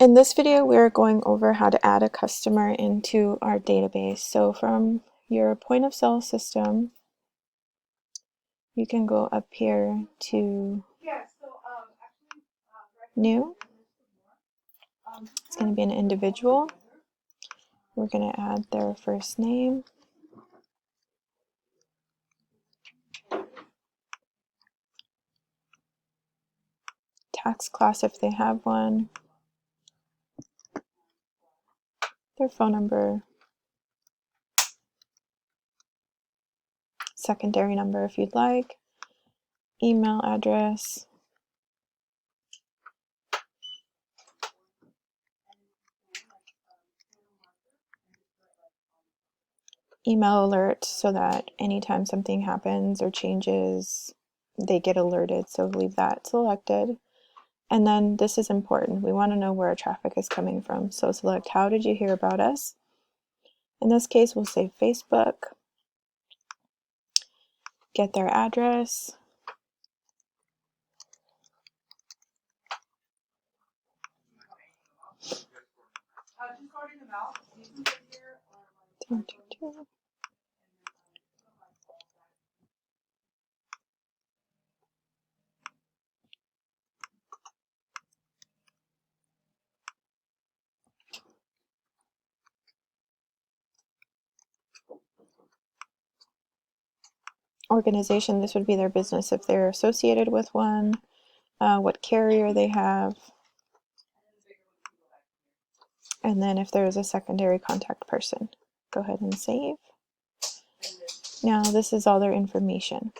In this video, we're going over how to add a customer into our database. So from your point of sale system, you can go up here to new. It's going to be an individual. We're going to add their first name. Tax class if they have one. Their phone number. Secondary number if you'd like. Email address. Email alert so that anytime something happens or changes, they get alerted. So leave that selected. And then this is important. We want to know where our traffic is coming from. So select how did you hear about us? In this case, we'll say Facebook. Get their address. Organization, this would be their business if they're associated with one, what carrier they have, and then if there's a secondary contact person. Go ahead and save. Now this is all their information.